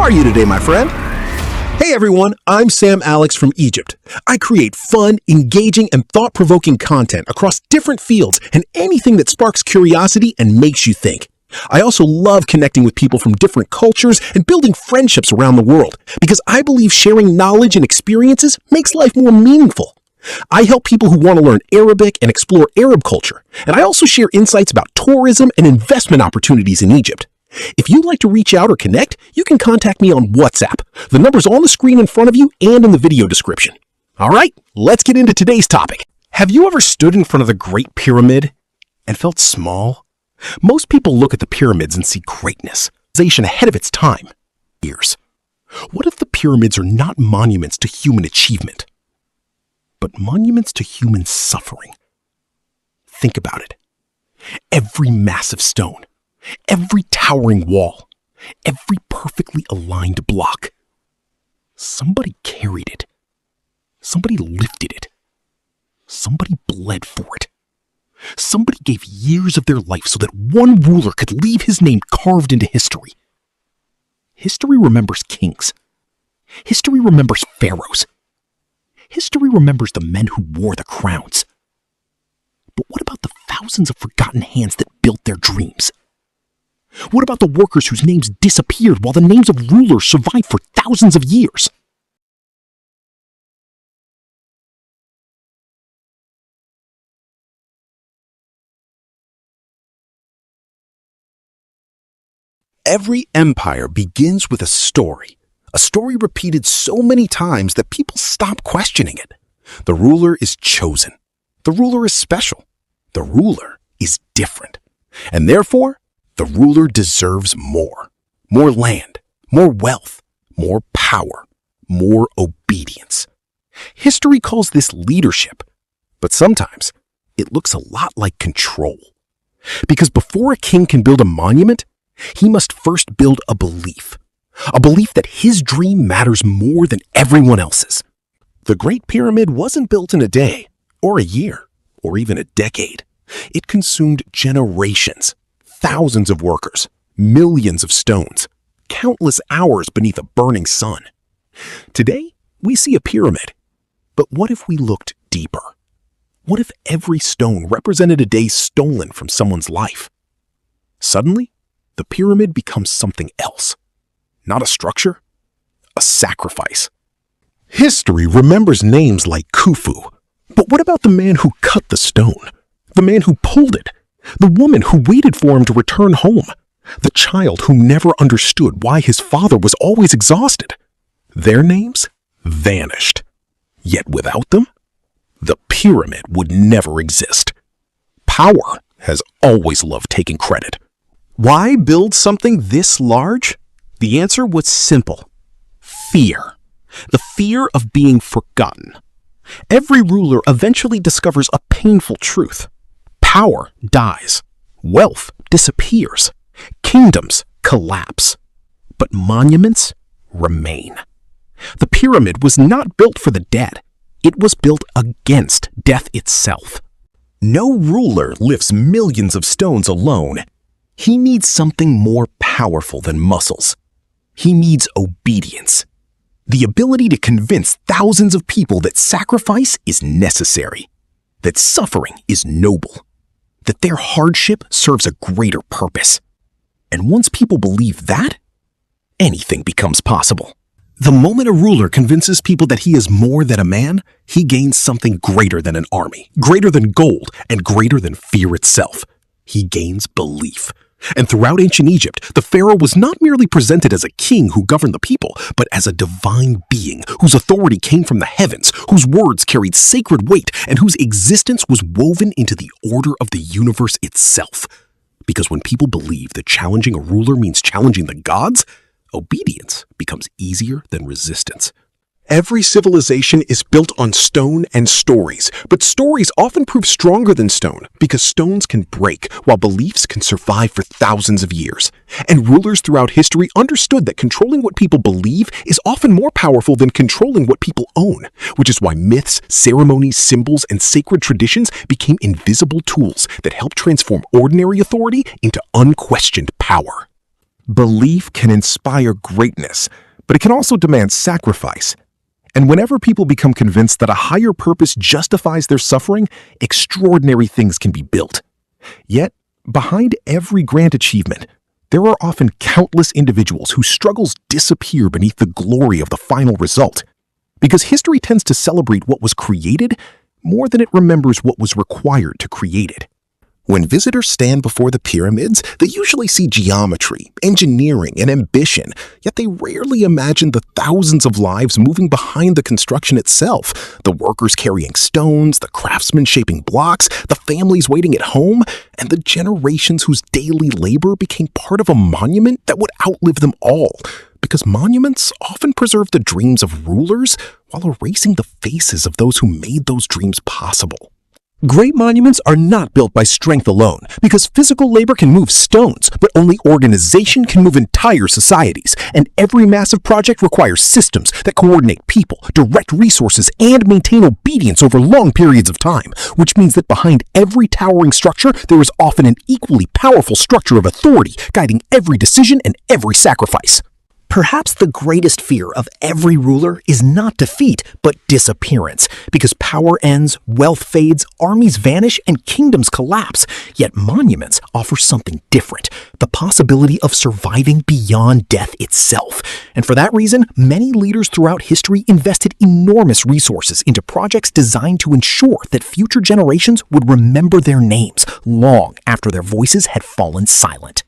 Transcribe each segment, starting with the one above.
are you today, my friend? Hey everyone, I'm Sam Alex from Egypt. I create fun, engaging, and thought-provoking content across different fields and anything that sparks curiosity and makes you think. I also love connecting with people from different cultures and building friendships around the world because I believe sharing knowledge and experiences makes life more meaningful. I help people who want to learn Arabic and explore Arab culture, and I also share insights about tourism and investment opportunities in Egypt. If you'd like to reach out or connect, you can contact me on WhatsApp. The number's on the screen in front of you and in the video description. All right, let's get into today's topic. Have you ever stood in front of the Great Pyramid and felt small? Most people look at the pyramids and see greatness, civilization ahead of its time. Years. What if the pyramids are not monuments to human achievement, but monuments to human suffering? Think about it. Every massive stone, every towering wall, every perfectly aligned block. Somebody carried it. Somebody lifted it. Somebody bled for it. Somebody gave years of their life so that one ruler could leave his name carved into history. History remembers kings. History remembers pharaohs. History remembers the men who wore the crowns. But what about the thousands of forgotten hands that built their dreams? What about the workers whose names disappeared while the names of rulers survived for thousands of years? Every empire begins with a story repeated so many times that people stop questioning it. The ruler is chosen. The ruler is special. The ruler is different. And therefore, the ruler deserves more. More land, more wealth, more power, more obedience. History calls this leadership, but sometimes it looks a lot like control. Because before a king can build a monument, he must first build a belief that his dream matters more than everyone else's. The Great Pyramid wasn't built in a day, or a year, or even a decade. It consumed generations, thousands of workers, millions of stones, countless hours beneath a burning sun. Today, we see a pyramid. But what if we looked deeper? What if every stone represented a day stolen from someone's life? Suddenly, the pyramid becomes something else. Not a structure, a sacrifice. History remembers names like Khufu. But what about the man who cut the stone? The man who pulled it? The woman who waited for him to return home? The child who never understood why his father was always exhausted? Their names vanished. Yet without them, the pyramid would never exist. Power has always loved taking credit. Why build something this large? The answer was simple. Fear. The fear of being forgotten. Every ruler eventually discovers a painful truth. Power dies. Wealth disappears. Kingdoms collapse. But monuments remain. The pyramid was not built for the dead. It was built against death itself. No ruler lifts millions of stones alone. He needs something more powerful than muscles. He needs obedience. The ability to convince thousands of people that sacrifice is necessary, that suffering is noble, that their hardship serves a greater purpose. And once people believe that, anything becomes possible. The moment a ruler convinces people that he is more than a man, he gains something greater than an army, greater than gold, and greater than fear itself. He gains belief. And throughout ancient Egypt, the pharaoh was not merely presented as a king who governed the people, but as a divine being whose authority came from the heavens, whose words carried sacred weight, and whose existence was woven into the order of the universe itself. Because when people believe that challenging a ruler means challenging the gods, obedience becomes easier than resistance. Every civilization is built on stone and stories, but stories often prove stronger than stone because stones can break while beliefs can survive for thousands of years. And rulers throughout history understood that controlling what people believe is often more powerful than controlling what people own, which is why myths, ceremonies, symbols, and sacred traditions became invisible tools that help transform ordinary authority into unquestioned power. Belief can inspire greatness, but it can also demand sacrifice. And whenever people become convinced that a higher purpose justifies their suffering, extraordinary things can be built. Yet, behind every grand achievement, there are often countless individuals whose struggles disappear beneath the glory of the final result. Because history tends to celebrate what was created more than it remembers what was required to create it. When visitors stand before the pyramids, they usually see geometry, engineering, and ambition, yet they rarely imagine the thousands of lives moving behind the construction itself, the workers carrying stones, the craftsmen shaping blocks, the families waiting at home, and the generations whose daily labor became part of a monument that would outlive them all. Because monuments often preserve the dreams of rulers while erasing the faces of those who made those dreams possible. Great monuments are not built by strength alone, because physical labor can move stones, but only organization can move entire societies. And every massive project requires systems that coordinate people, direct resources, and maintain obedience over long periods of time, which means that behind every towering structure, there is often an equally powerful structure of authority guiding every decision and every sacrifice. Perhaps the greatest fear of every ruler is not defeat, but disappearance, because power ends, wealth fades, armies vanish, and kingdoms collapse. Yet monuments offer something different, the possibility of surviving beyond death itself. And for that reason, many leaders throughout history invested enormous resources into projects designed to ensure that future generations would remember their names long after their voices had fallen silent.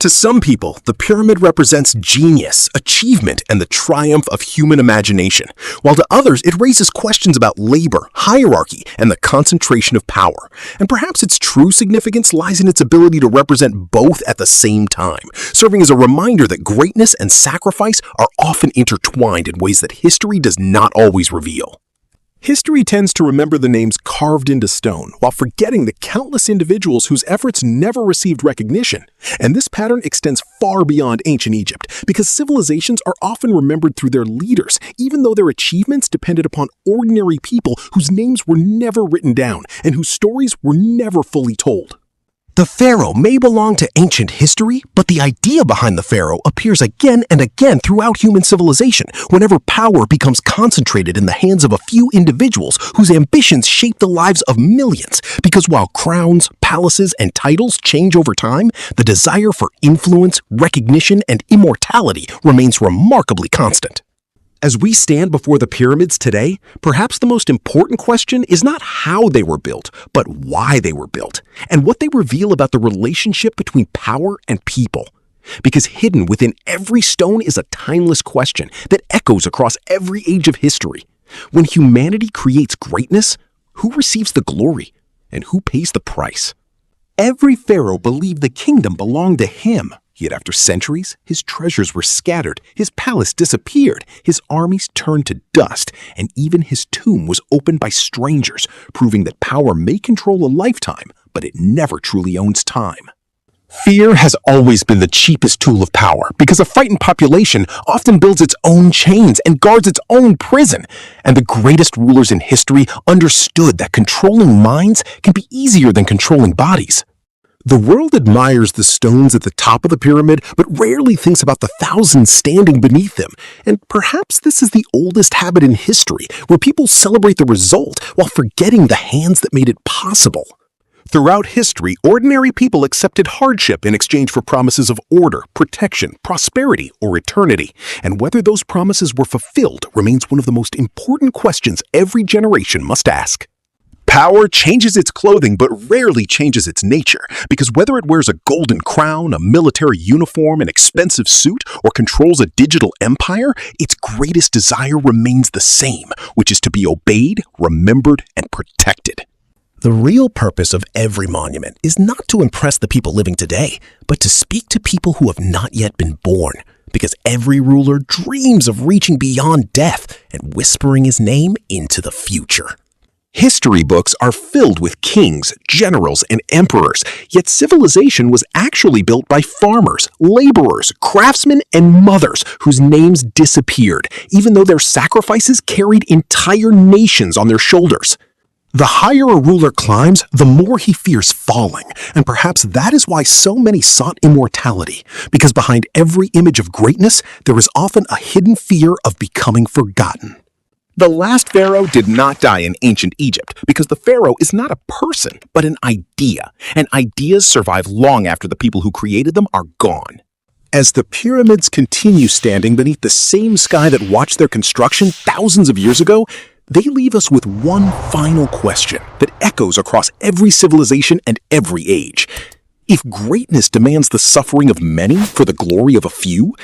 To some people, the pyramid represents genius, achievement, and the triumph of human imagination, while to others it raises questions about labor, hierarchy, and the concentration of power. And perhaps its true significance lies in its ability to represent both at the same time, serving as a reminder that greatness and sacrifice are often intertwined in ways that history does not always reveal. History tends to remember the names carved into stone, while forgetting the countless individuals whose efforts never received recognition. And this pattern extends far beyond ancient Egypt, because civilizations are often remembered through their leaders, even though their achievements depended upon ordinary people whose names were never written down and whose stories were never fully told. The pharaoh may belong to ancient history, but the idea behind the pharaoh appears again and again throughout human civilization whenever power becomes concentrated in the hands of a few individuals whose ambitions shape the lives of millions. Because while crowns, palaces, and titles change over time, the desire for influence, recognition, and immortality remains remarkably constant. As we stand before the pyramids today, perhaps the most important question is not how they were built, but why they were built, and what they reveal about the relationship between power and people. Because hidden within every stone is a timeless question that echoes across every age of history. When humanity creates greatness, who receives the glory, and who pays the price? Every pharaoh believed the kingdom belonged to him. Yet after centuries, his treasures were scattered, his palace disappeared, his armies turned to dust, and even his tomb was opened by strangers, proving that power may control a lifetime, but it never truly owns time. Fear has always been the cheapest tool of power, because a frightened population often builds its own chains and guards its own prison. And the greatest rulers in history understood that controlling minds can be easier than controlling bodies. The world admires the stones at the top of the pyramid, but rarely thinks about the thousands standing beneath them. And perhaps this is the oldest habit in history, where people celebrate the result while forgetting the hands that made it possible. Throughout history, ordinary people accepted hardship in exchange for promises of order, protection, prosperity, or eternity. And whether those promises were fulfilled remains one of the most important questions every generation must ask. Power changes its clothing but rarely changes its nature, because whether it wears a golden crown, a military uniform, an expensive suit, or controls a digital empire, its greatest desire remains the same, which is to be obeyed, remembered, and protected. The real purpose of every monument is not to impress the people living today, but to speak to people who have not yet been born, because every ruler dreams of reaching beyond death and whispering his name into the future. History books are filled with kings, generals, and emperors, yet civilization was actually built by farmers, laborers, craftsmen, and mothers whose names disappeared, even though their sacrifices carried entire nations on their shoulders. The higher a ruler climbs, the more he fears falling, and perhaps that is why so many sought immortality, because behind every image of greatness, there is often a hidden fear of becoming forgotten. The last pharaoh did not die in ancient Egypt because the pharaoh is not a person, but an idea, and ideas survive long after the people who created them are gone. As the pyramids continue standing beneath the same sky that watched their construction thousands of years ago, they leave us with one final question that echoes across every civilization and every age. If greatness demands the suffering of many for the glory of a few,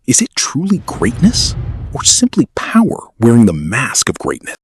is it truly greatness? Or simply power wearing the mask of greatness?